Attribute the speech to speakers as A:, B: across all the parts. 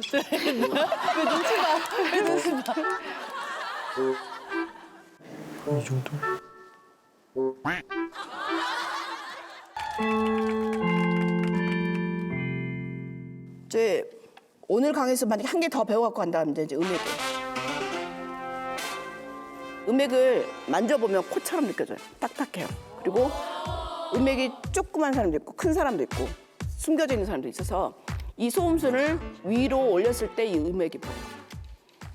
A: 왜 눈치 봐? 왜 눈치 봐?
B: 이 정도?
C: 이제 오늘 강의에서 만약에 한 개 더 배워갖고 간다면 이제 음액을. 음액을 만져보면 코처럼 느껴져요. 딱딱해요. 그리고 음액이 조그만 사람도 있고 큰 사람도 있고 숨겨져 있는 사람도 있어서 이 소음순을 위로 올렸을 때 이 음액이 보여요.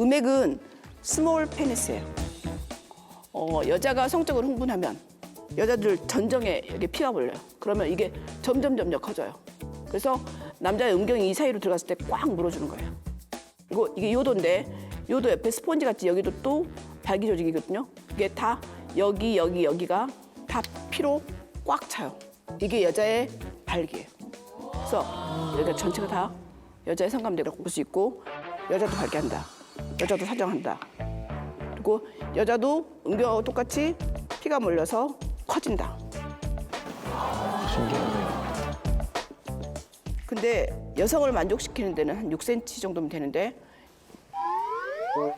C: 음액은 스몰 페니스예요. 여자가 성적으로 흥분하면 여자들 전정에 이렇게 피가 몰려요. 그러면 이게 점점 커져요. 그래서 남자의 음경이 이 사이로 들어갔을 때 꽉 물어주는 거예요. 그리고 이게 요도인데 요도 옆에 스펀지 같이 여기도 또 발기 조직이거든요. 이게 다 여기가 다 피로 꽉 차요. 이게 여자의 발기예요. 그래서 여자 전체가 다 여자의 성감대로 볼 수 있고 여자도 발기한다. 여자도 사정한다. 그리고 여자도 음경하고 똑같이 피가 몰려서 커진다.
B: 신기하네요.
C: 근데 여성을 만족시키는 데는 한 6cm 정도면 되는데
A: 왜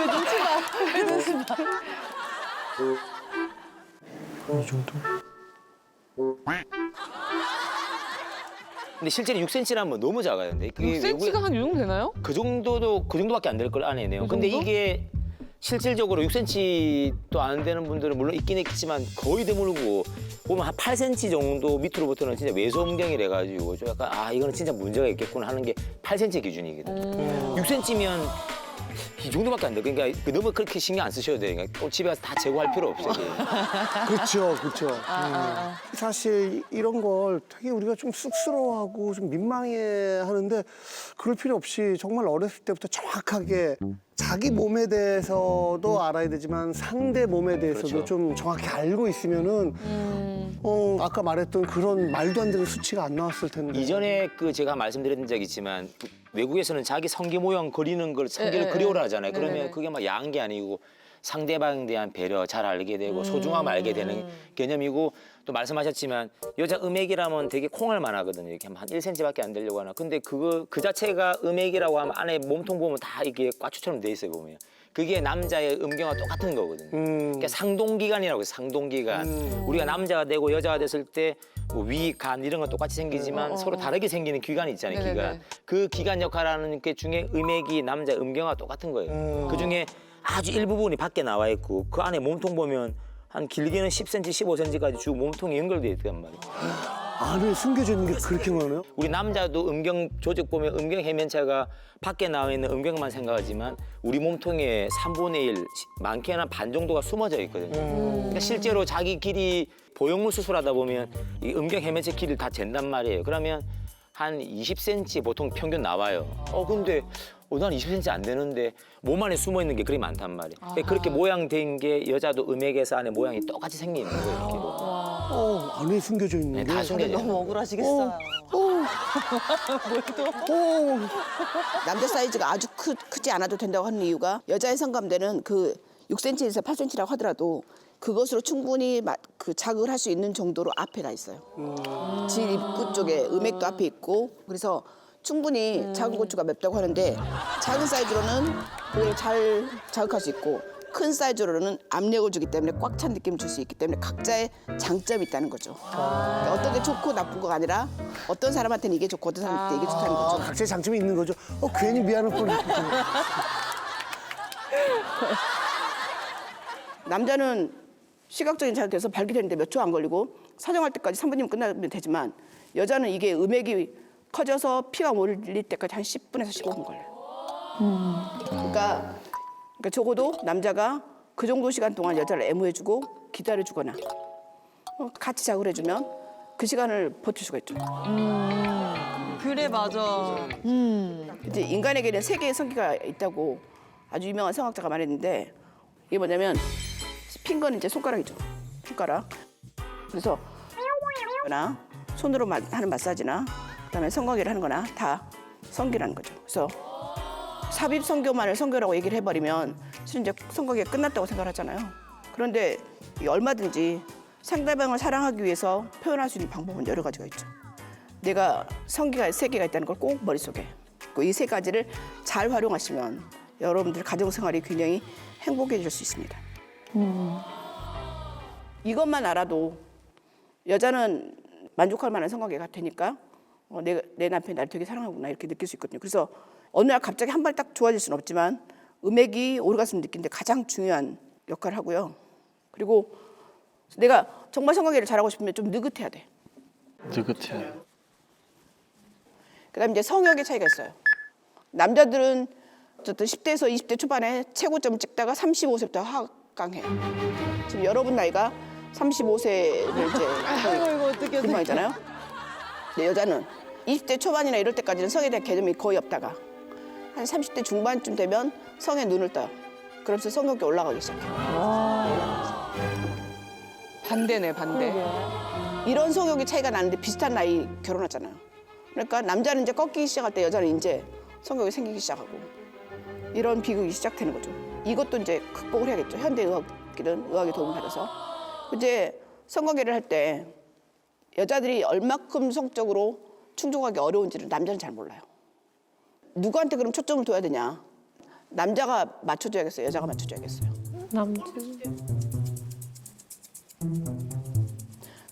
A: 눈치 봐? 왜 눈치 봐?
B: 이 정도?
D: 근데 실제로 6cm라면 너무 작아요. 근데 그게
A: 6cm가 한 이 정도 되나요?
D: 그 정도밖에 안 될 걸 아네요. 근데 이게 실질적으로 6cm도 안 되는 분들은 물론 있긴 있겠지만 거의 드물고 보면 한 8cm 정도 밑으로부터는 진짜 외소음경이라 가지고 좀 약간 이거는 진짜 문제가 있겠구나 하는 게 8cm 기준이거든. 6cm면 이 정도밖에 안 돼. 그러니까 너무 그렇게 신경 안 쓰셔도 돼. 그러니까 꼭 집에 가서 다 제거할 필요 없어요.
E: 그렇죠. 사실 이런 걸 되게 우리가 좀 쑥스러워하고 좀 민망해 하는데 그럴 필요 없이 정말 어렸을 때부터 정확하게 자기 몸에 대해서도 알아야 되지만 상대 몸에 대해서도
D: 그렇죠.
E: 좀 정확히 알고 있으면은 아까 말했던 그런 말도 안 되는 수치가 안 나왔을 텐데.
D: 이전에 제가 말씀드린 적이 있지만 외국에서는 자기 성기 모형 그리는 걸 성기를
A: 예, 예.
D: 그리오라 하잖아요. 그러면
A: 네네네.
D: 그게 막 야한 게 아니고 상대방에 대한 배려 잘 알게 되고 소중함 알게 되는 개념이고 또 말씀하셨지만 여자 음액이라면 되게 콩알만 하거든요. 이렇게 한 1cm밖에 안 되려고 하나. 근데 그 자체가 음액이라고 하면 안에 몸통 보면 다 이게 꽈추처럼 돼 있어요, 보면. 그게 남자의 음경과 똑같은 거거든요. 그러니까 상동기관이라고 해요, 상동기관. 우리가 남자가 되고 여자가 됐을 때 뭐 위, 간 이런 건 똑같이 생기지만 서로 다르게 생기는 기관이 있잖아요,
A: 네네네.
D: 기관. 그 기관 역할하는 게 중에 음액이 남자 음경과 똑같은 거예요. 그 중에 아주 일부분이 밖에 나와 있고 그 안에 몸통 보면 한 길게는 10cm, 15cm까지 쭉 몸통이 연결돼 있단 말이에요.
E: 안에 숨겨져 있는 게 그렇게 많아요?
D: 우리 남자도 음경 조직 보면 음경 해면체가 밖에 나와 있는 음경만 생각하지만 우리 몸통의 3분의 1, 많게는 반 정도가 숨어져 있거든요. 그러니까 실제로 자기 길이 보형물 수술하다 보면 이 음경 해면체 길이를 다 잰단 말이에요. 그러면 한 20cm 보통 평균 나와요. 근데 난 20cm 안 되는데 몸 안에 숨어 있는 게 그리 많단 말이에요. 그러니까 그렇게 모양된 게 여자도 음액에서 안에 모양이 똑같이 생기는 거예요. 이렇게 보면.
E: 안에 숨겨져 있는
D: 네,
E: 게.
D: 다 숨겨져.
A: 너무 억울하시겠어요.
C: 남자 사이즈가 아주 크지 않아도 된다고 하는 이유가 여자의 성감대는 그 6cm에서 8cm라고 하더라도 그것으로 충분히 그 자극을 할 수 있는 정도로 앞에 가 있어요. 질 입구 쪽에 음액도 앞에 있고 그래서 충분히 작은 고추가 맵다고 하는데 작은 사이즈로는 그걸 잘 자극할 수 있고 큰 사이즈로는 압력을 주기 때문에 꽉 찬 느낌을 줄 수 있기 때문에 각자의 장점이 있다는 거죠. 그러니까 어떤 게 좋고 나쁜가 아니라 어떤 사람한테는 이게 좋고 어떤 사람한테 이게 좋다는 거죠.
E: 각자의 장점이 있는 거죠. 괜히 미안할 뻔했죠.
C: 남자는 시각적인 자극에서 발기되는데 몇 초 안 걸리고 사정할 때까지 3분이면 끝나면 되지만 여자는 이게 음액이 커져서 피가 몰릴 때까지 한 10분에서 15분 걸려요. 그러니까 적어도 남자가 그 정도 시간 동안 여자를 애무해주고 기다려주거나 같이 자극을 해주면 그 시간을 버틸 수가 있죠.
A: 그래 맞아.
C: 이제 인간에게는 세 개의 성기가 있다고 아주 유명한 성학자가 말했는데 이게 뭐냐면 핑거는 이제 손가락이죠. 손가락. 그래서 손으로 하는 마사지나 그다음에 성관계를 하는 거나 다 성기라는 거죠. 그래서 삽입 성교만을 성교라고 얘기를 해버리면 실은 이제 성관계가 끝났다고 생각하잖아요. 그런데 이 얼마든지 상대방을 사랑하기 위해서 표현할 수 있는 방법은 여러 가지가 있죠. 내가 성기가 3개가 있다는 걸 꼭 머릿속에 이 3가지를 잘 활용하시면 여러분들 가정생활이 굉장히 행복해질 수 있습니다. 이것만 알아도 여자는 만족할 만한 성관계가 되니까 내 남편이 나를 되게 사랑하구나 이렇게 느낄 수 있거든요. 그래서 어느 날 갑자기 한 발 딱 좋아질 수는 없지만 음액이 오르가슴을 느끼는데 가장 중요한 역할을 하고요. 그리고 내가 정말 성관계를 잘하고 싶으면 좀 느긋해야 돼.
B: 느긋해.
C: 그다음에 이제 성욕의 차이가 있어요. 남자들은 어쨌든 10대에서 20대 초반에 최고점을 찍다가 35세부터 하강해요. 지금 여러분 나이가 35세를 이제
A: 이거 어떻게
C: 불망이잖아요. 근데 여자는 20대 초반이나 이럴 때까지는 성에 대한 개념이 거의 없다가 한 30대 중반쯤 되면 성에 눈을 떠요. 그러면서 성욕이 올라가기 시작해요.
A: 반대네, 반대.
C: 이런 성욕의 차이가 나는데 비슷한 나이 결혼하잖아요. 그러니까 남자는 이제 꺾이기 시작할 때 여자는 이제 성욕이 생기기 시작하고 이런 비극이 시작되는 거죠. 이것도 이제 극복을 해야겠죠. 현대의학기는 의학의 도움을 받아서. 이제 성관계를 할 때 여자들이 얼마큼 성적으로 충족하기 어려운지를 남자는 잘 몰라요. 누구한테 그럼 초점을 둬야 되냐? 남자가 맞춰줘야겠어요? 여자가 맞춰줘야겠어요?
A: 남자.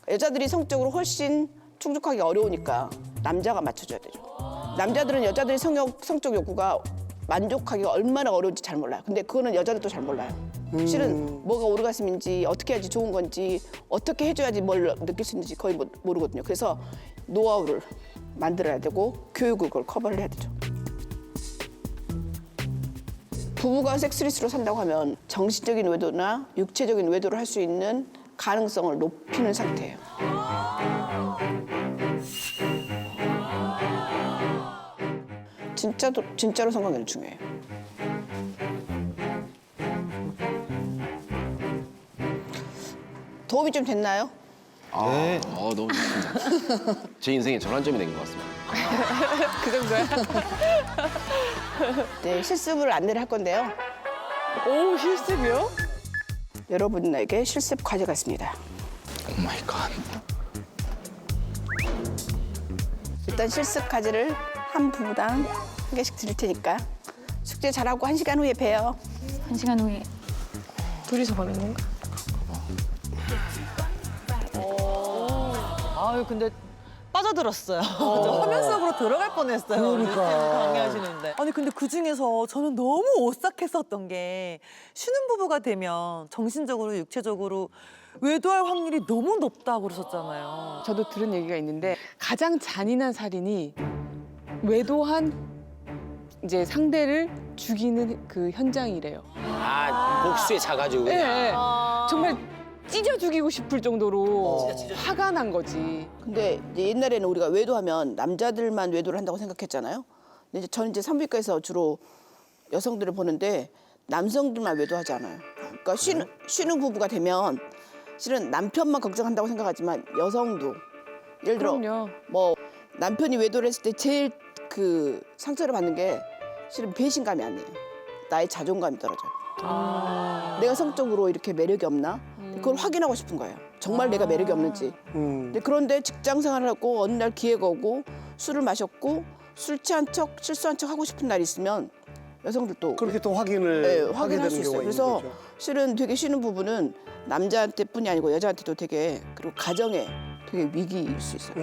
C: 여자들이 성적으로 훨씬 충족하기 어려우니까 남자가 맞춰줘야 되죠. 남자들은 여자들의 성적 욕구가 만족하기가 얼마나 어려운지 잘 몰라요. 근데 그거는 여자들도 잘 몰라요. 실은 뭐가 오르가슴인지 어떻게 해야지 좋은 건지 어떻게 해줘야지 뭘 느낄 수 있는지 거의 모르거든요. 그래서 노하우를 만들어야 되고 교육을 그걸 커버를 해야 되죠. 부부가 섹스리스로 산다고 하면 정신적인 외도나 육체적인 외도를 할 수 있는 가능성을 높이는 상태예요. 진짜로 성관계는 중요해요. 도움이 좀 됐나요?
F: 네. 너무 좋습니다. 제 인생의 전환점이 된 것 같습니다.
A: 그 정도야?
C: 네, 실습을 안내를 할 건데요.
A: 오, 실습이요?
C: 여러분에게 실습 과제가 있습니다.
D: 오 마이 갓.
C: 일단 실습 과제를 한 부부당 한 개씩 드릴 테니까 숙제 잘하고 1시간 후에 봬요.
G: 1시간 후에.
A: 둘이서 가는 건가? 아유, 근데 빠져들었어요. 저 화면 속으로 들어갈 뻔했어요.
E: 그러니까.
A: 강의하시는데.
H: 아니 근데 그 중에서 저는 너무 오싹했었던 게 쉬는 부부가 되면 정신적으로 육체적으로 외도할 확률이 너무 높다고 그러셨잖아요.
I: 저도 들은 얘기가 있는데 가장 잔인한 살인이 외도한 이제 상대를 죽이는 그 현장이래요.
D: 아, 복수에 차가지고
I: 예,
D: 그냥.
I: 예. 정말 찢어 죽이고 싶을 정도로 화가 난 거지.
C: 근데 이제 옛날에는 우리가 외도하면 남자들만 외도를 한다고 생각했잖아요. 근데 이제 저는 이제 산부인과에서 주로 여성들을 보는데 남성들만 외도하지 않아요. 그러니까 쉬는 부부가 되면 실은 남편만 걱정한다고 생각하지만 여성도 예를 들어
I: 그럼요.
C: 뭐 남편이 외도를 했을 때 제일 그 상처를 받는 게 실은 배신감이 아니에요. 나의 자존감이 떨어져요. 내가 성적으로 이렇게 매력이 없나? 그걸 확인하고 싶은 거예요. 정말 내가 매력이 없는지. 근데 그런데 직장 생활을 하고 어느 날 기회가 오고 술을 마셨고 술 취한 척 실수한 척 하고 싶은 날이 있으면 여성들도
E: 그렇게 또 확인을
C: 네,
E: 하게
C: 확인할
E: 되는
C: 수 있어요.
E: 경우가
C: 그래서
E: 있는 거죠.
C: 실은 되게 쉬는 부분은 남자한테뿐이 아니고 여자한테도 되게 그리고 가정에 되게 위기일 수 있어요.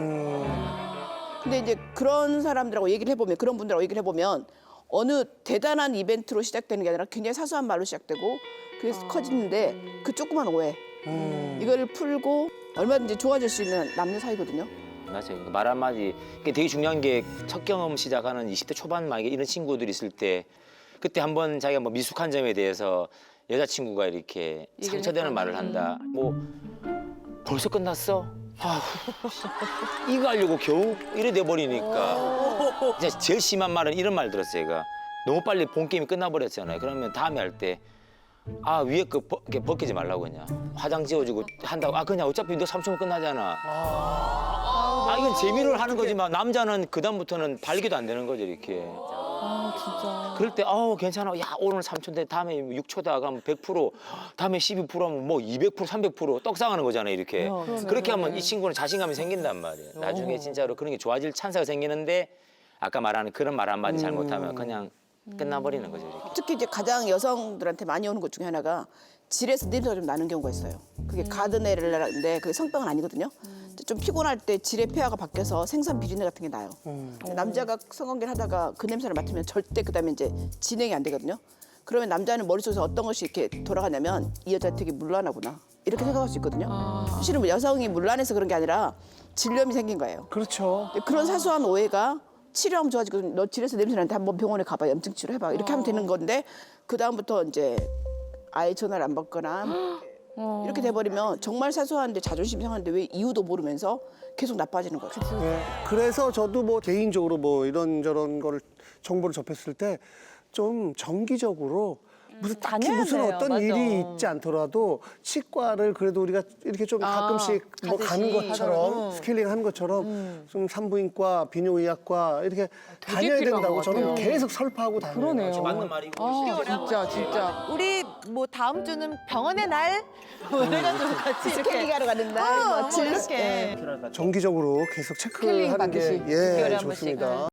C: 근데 이제 그런 사람들하고 얘기를 해보면 그런 분들하고 얘기를 해보면 어느 대단한 이벤트로 시작되는 게 아니라 굉장히 사소한 말로 시작되고 그게 커지는데 그 조그만 오해 이걸 풀고 얼마든지 좋아질 수 있는 남녀 사이거든요.
D: 맞아요. 말 한마디. 그게 되게 중요한 게 첫 경험 시작하는 20대 초반 만약에 이런 친구들이 있을 때 그때 한번 자기가 뭐 미숙한 점에 대해서 여자친구가 이렇게 상처되는 말을 한다. 뭐 벌써 끝났어? 아휴, 이거 하려고 겨우 이래 돼버리니까 이제 제일 심한 말은 이런 말 들었어요. 제가 너무 빨리 본 게임이 끝나버렸잖아요. 그러면 다음에 할 때 아 위에 거 이렇게 벗기지 말라고 그냥 화장 지워주고 한다고. 아 그냥 어차피 너 3초 끝나잖아. 아 이건 재미로 하는 거지만 남자는 그 다음부터는 발기도 안 되는 거죠 이렇게.
I: 아 진짜.
D: 그럴 때 괜찮아. 야 오늘 3초인데 다음에 6초다 가면 100%, 다음에 12% 하면 뭐 200%, 300% 떡상하는 거잖아요. 이렇게. 그렇게 하면 이 친구는 자신감이 생긴단 말이에요. 나중에 진짜로 그런 게 좋아질 찬스가 생기는데 아까 말하는 그런 말 한마디 잘못하면 그냥 끝나버리는 거죠. 이렇게.
C: 특히 이제 가장 여성들한테 많이 오는 것 중에 하나가 질에서 냄새가 좀 나는 경우가 있어요. 그게 가드네를라인데 그게 성병은 아니거든요. 좀 피곤할 때 질의 폐하가 바뀌어서 생선 비린내 같은 게 나요. 근데 남자가 성관계를 하다가 그 냄새를 맡으면 절대 그다음에 이제 진행이 안 되거든요. 그러면 남자는 머릿속에서 어떤 것이 이렇게 돌아가냐면 이 여자 되게 문란하구나 이렇게 생각할 수 있거든요. 사실은 뭐 여성이 문란해서 그런 게 아니라 질염이 생긴 거예요.
E: 그렇죠.
C: 그런 사소한 오해가 치료하면 좋아지고 너 질에서 냄새 나는데 한번 병원에 가봐 염증 치료해봐 이렇게 하면 되는 건데 그 다음부터 이제 아예 전화를 안 받거나 이렇게 돼버리면 정말 사소한데 자존심 상하는데 왜 이유도 모르면서 계속 나빠지는 거죠.
E: 네. 그래서 저도 뭐 개인적으로 뭐 이런저런 거를 정보를 접했을 때 좀 정기적으로 무슨 딱히
A: 다녀야
E: 무슨
A: 돼요.
E: 어떤
A: 맞아.
E: 일이 있지 않더라도 치과를 그래도 우리가 이렇게 좀 가끔씩 뭐 가는 것처럼 스케일링 하는 것처럼 좀 산부인과, 비뇨의학과 이렇게 다녀야
I: 필요한
E: 된다고
I: 것
E: 저는
I: 같아요.
E: 계속 설파하고 다녀요.
I: 그러네요.
D: 맞는 말이고.
I: 진짜 진짜.
A: 우리 뭐 다음 주는 병원의 날? 뭐 이래가지고 같이 이렇게.
C: 스케일링 하러 가는 날, 뭐
A: 뭐
C: 질,
A: 이렇게.
E: 정기적으로 계속
I: 스케일링
E: 체크하는 게
I: 받듯이.
E: 예,
A: 개월에 한
E: 좋습니다.